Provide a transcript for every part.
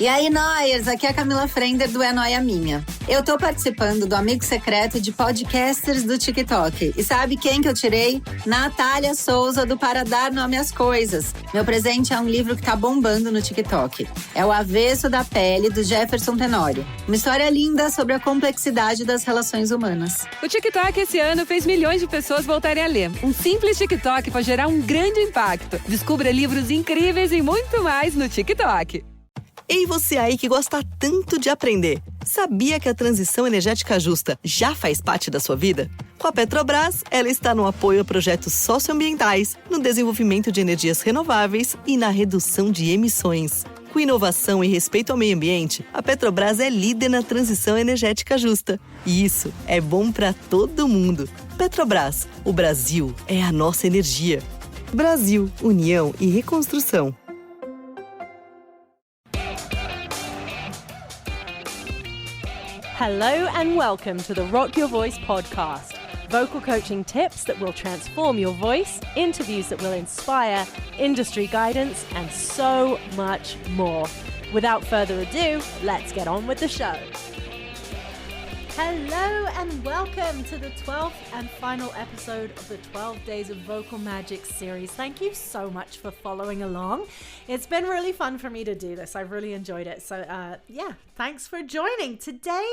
E aí, Noyers, aqui é a Camila Frender do É Noia Minha. Eu tô participando do Amigo Secreto de Podcasters do TikTok. E sabe quem que eu tirei? Natália Souza, do Para Dar Nome às Coisas. Meu presente é um livro que tá bombando no TikTok. É O Avesso da Pele, do Jefferson Tenório. Uma história linda sobre a complexidade das relações humanas. O TikTok esse ano fez milhões de pessoas voltarem a ler. Um simples TikTok pode gerar um grande impacto. Descubra livros incríveis e muito mais no TikTok. Ei, você aí que gosta tanto de aprender. Sabia que a transição energética justa já faz parte da sua vida? Com a Petrobras, ela está no apoio a projetos socioambientais, no desenvolvimento de energias renováveis e na redução de emissões. Com inovação e respeito ao meio ambiente, a Petrobras é líder na transição energética justa. E isso é bom para todo mundo. Petrobras, o Brasil é a nossa energia. Brasil, União e Reconstrução. Hello and welcome to the Rock Your Voice podcast. Vocal coaching tips that will transform your voice, interviews that will inspire, industry guidance, and so much more. Without further ado, let's get on with the show. Hello and welcome to the 12th and final episode of the 12 Days of Vocal Magic series. Thank you so much for following along. It's been really fun for me to do this. I've really enjoyed it. So thanks for joining. Today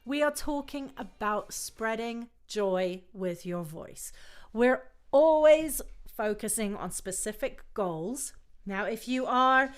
we are talking about spreading joy with your voice. We're always focusing on specific goals. Now, if you have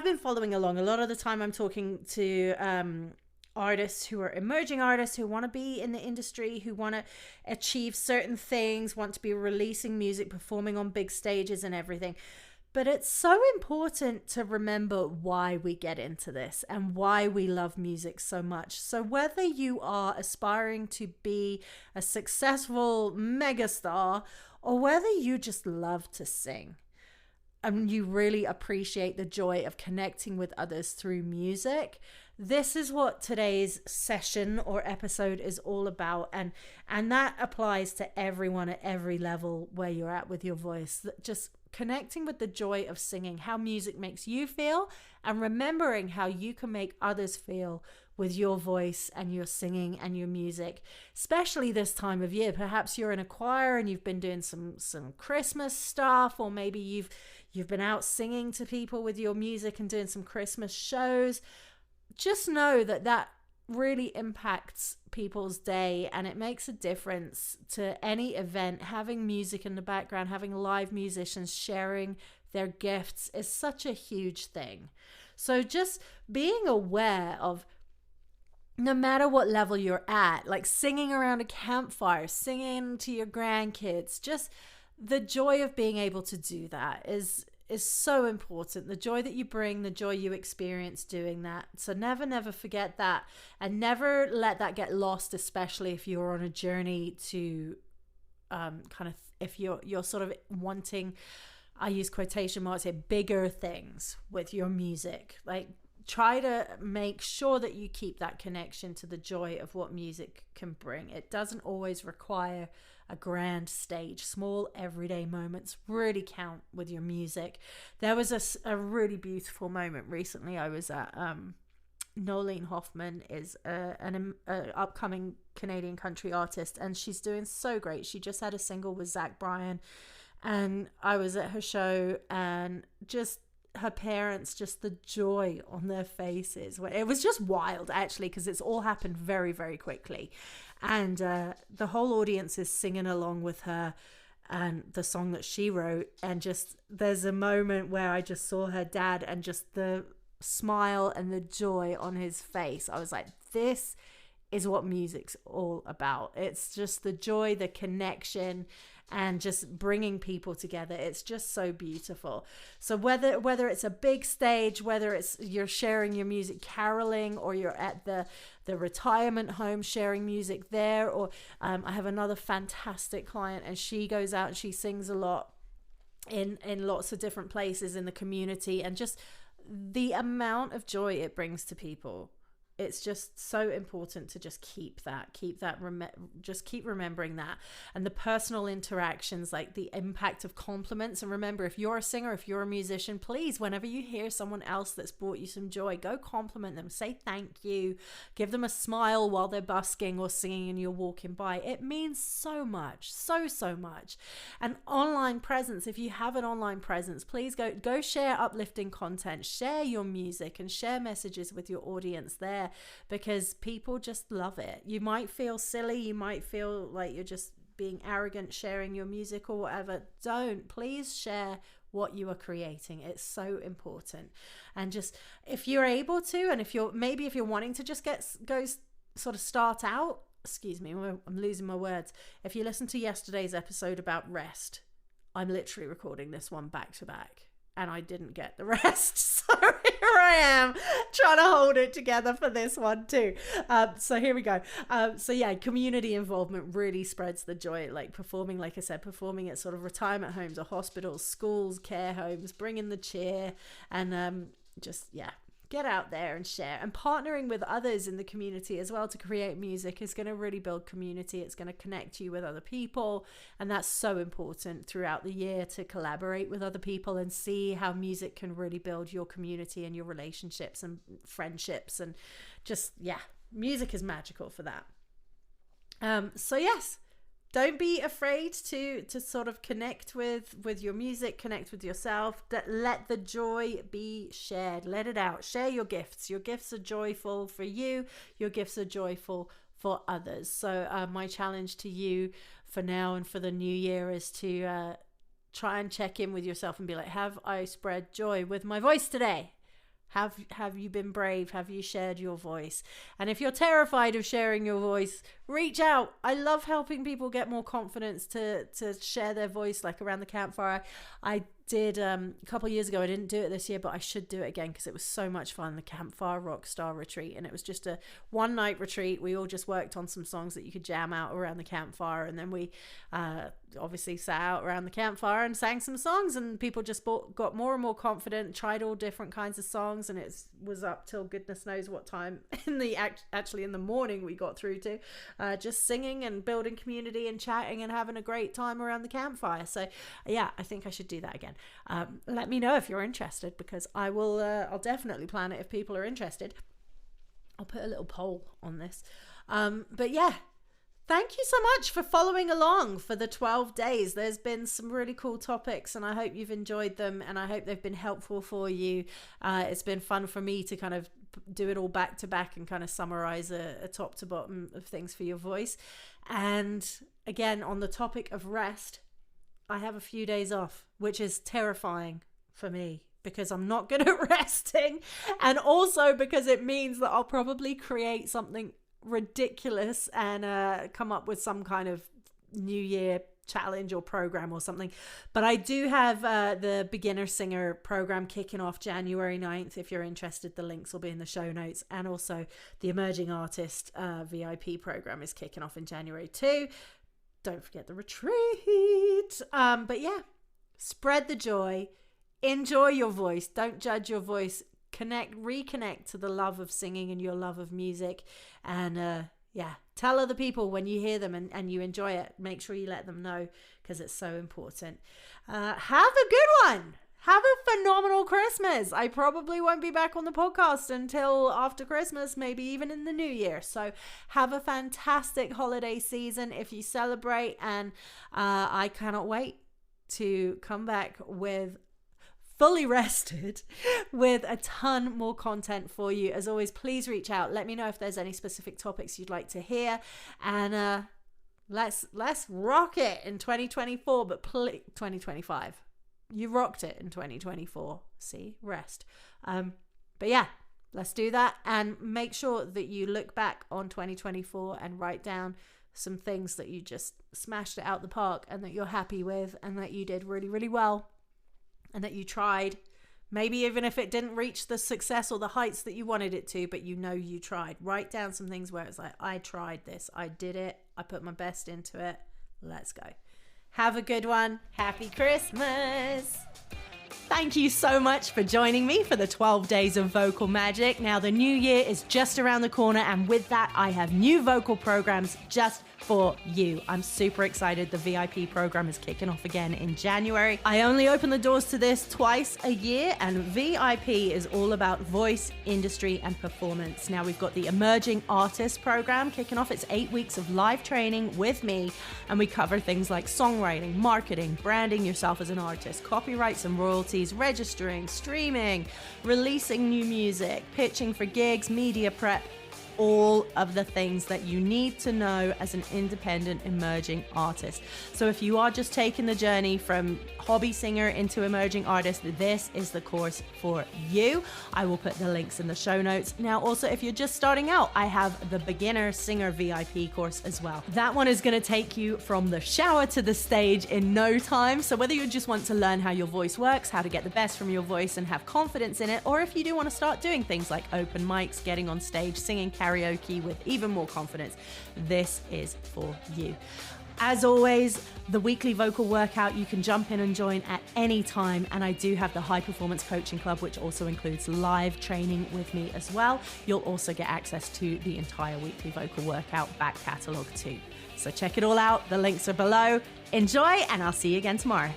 been following along, a lot of the time I'm talking to artists who are emerging artists who want to be in the industry, who want to achieve certain things, want to be releasing music, performing on big stages and everything. But it's so important to remember why we get into this and why we love music so much. So whether you are aspiring to be a successful megastar or whether you just love to sing and you really appreciate the joy of connecting with others through music, this is what today's session or episode is all about. And that applies to everyone at every level where you're at with your voice. Just connecting with the joy of singing, how music makes you feel, and remembering how you can make others feel with your voice and your singing and your music, especially this time of year. Perhaps you're in a choir and you've been doing some Christmas stuff, or maybe you've been out singing to people with your music and doing some Christmas shows. Just know that really impacts people's day, and it makes a difference to any event. Having music in the background, having live musicians sharing their gifts is such a huge thing. So just being aware of, no matter what level you're at, like singing around a campfire, singing to your grandkids, just the joy of being able to do that is so important. The joy that you bring, the joy you experience doing that. So never forget that, and never let that get lost, especially if you're on a journey to if you're sort of wanting, I use quotation marks here, bigger things with your music. Like, try to make sure that you keep that connection to the joy of what music can bring. It doesn't always require a grand stage. Small everyday moments really count with your music. There was a really beautiful moment recently. I was at Nolene Hoffman is an upcoming Canadian country artist, and she's doing so great. She just had a single with Zach Bryan, and I was at her show, and just her parents, just the joy on their faces. It was just wild, actually, because it's all happened very, very quickly. And the whole audience is singing along with her and the song that she wrote. And just, there's a moment where I just saw her dad and just the smile and the joy on his face. I was like, this is what music's all about. It's just the joy, the connection, and just bringing people together. It's just so beautiful. So whether it's a big stage, whether it's you're sharing your music caroling, or you're at the retirement home sharing music there, or I have another fantastic client, and she goes out and she sings a lot in lots of different places in the community, and just the amount of joy it brings to people It's just so important to just keep remembering that. And the personal interactions, like the impact of compliments. And remember, if you're a singer, if you're a musician, please, whenever you hear someone else that's brought you some joy, go compliment them, say thank you, give them a smile while they're busking or singing and you're walking by. It means so much, so much. And online presence, if you have an online presence, please go share uplifting content, share your music and share messages with your audience there, because people just love it. You might feel silly, you might feel like you're just being arrogant sharing your music or whatever. Don't. Please share what you are creating. It's so important. And just, if you're able to, and if you're wanting to just start out, excuse me, I'm losing my words. If you listen to yesterday's episode about rest, I'm literally recording this one back to back. And I didn't get the rest. So here I am trying to hold it together for this one too. So here we go. So yeah, community involvement really spreads the joy. Like performing, like I said, performing at sort of retirement homes or hospitals, schools, care homes, bringing the cheer, and get out there and share. And partnering with others in the community as well to create music is going to really build community. It's going to connect you with other people. And that's so important throughout the year, to collaborate with other people and see how music can really build your community and your relationships and friendships. And just, music is magical for that. So yes, don't be afraid to sort of connect with your music, connect with yourself. Let the joy be shared. Let it out. Share your gifts. Your gifts are joyful for you. Your gifts are joyful for others. So my challenge to you for now and for the new year is to try and check in with yourself and be like, have I spread joy with my voice today? Have you been brave? Have you shared your voice? And if you're terrified of sharing your voice, reach out. I love helping people get more confidence to share their voice, like around the campfire. I did a couple of years ago. I didn't do it this year, but I should do it again because it was so much fun. The Campfire Rockstar Retreat, and it was just a one-night retreat. We all just worked on some songs that you could jam out around the campfire, and then we obviously sat out around the campfire and sang some songs, and people just got more and more confident, tried all different kinds of songs, and it was up till goodness knows what time in the morning we got through to just singing and building community and chatting and having a great time around the campfire. So yeah, I think I should do that again. Let me know if you're interested, because I'll definitely plan it if people are interested. I'll put a little poll on this. But yeah, thank you so much for following along for the 12 days. There's been some really cool topics, and I hope you've enjoyed them, and I hope they've been helpful for you. It's been fun for me to kind of do it all back to back and kind of summarize a top to bottom of things for your voice. And again, on the topic of rest, I have a few days off, which is terrifying for me because I'm not good at resting, and also because it means that I'll probably create something ridiculous and come up with some kind of New Year challenge or program or something. But I do have the beginner singer program kicking off January 9th. If you're interested, the links will be in the show notes. And also the emerging artist VIP program is kicking off in January too. Don't forget the retreat. But yeah, spread the joy, enjoy your voice, don't judge your voice, reconnect to the love of singing and your love of music. And tell other people when you hear them and you enjoy it. Make sure you let them know, because it's so important. Have a good one. Have a phenomenal Christmas. I probably won't be back on the podcast until after Christmas, maybe even in the new year. So have a fantastic holiday season if you celebrate. And I cannot wait to come back with fully rested with a ton more content for you. As always, please reach out. Let me know if there's any specific topics you'd like to hear. And let's rock it in 2024, but 2025. You rocked it in 2024. See, rest. But yeah, let's do that. And make sure that you look back on 2024 and write down some things that you just smashed it out the park and that you're happy with and that you did really, really well and that you tried. Maybe even if it didn't reach the success or the heights that you wanted it to, but you know you tried. Write down some things where it's like, I tried this. I did it. I put my best into it. Let's go. Have a good one. Happy Christmas. thank you so much for joining me for the 12 Days of Vocal Magic. Now, the new year is just around the corner, and with that, I have new vocal programs just for you. I'm super excited. The VIP program is kicking off again in January. I only open the doors to this twice a year, and VIP is all about voice, industry, and performance. Now, we've got the Emerging Artist program kicking off. It's 8 weeks of live training with me, and we cover things like songwriting, marketing, branding yourself as an artist, copyrights and royalties, registering, streaming, releasing new music, pitching for gigs, media prep, all of the things that you need to know as an independent emerging artist. So if you are just taking the journey from hobby singer into emerging artist, this is the course for you. I will put the links in the show notes. Now, also, if you're just starting out, I have the beginner singer VIP course as well. That one is going to take you from the shower to the stage in no time. So whether you just want to learn how your voice works, how to get the best from your voice and have confidence in it, or if you do want to start doing things like open mics, getting on stage, singing karaoke with even more confidence, this is for you. As always, the weekly vocal workout, you can jump in and join at any time. And I do have the High Performance Coaching Club, which also includes live training with me as well. You'll also get access to the entire weekly vocal workout back catalogue too. So check it all out. The links are below. Enjoy, and I'll see you again tomorrow.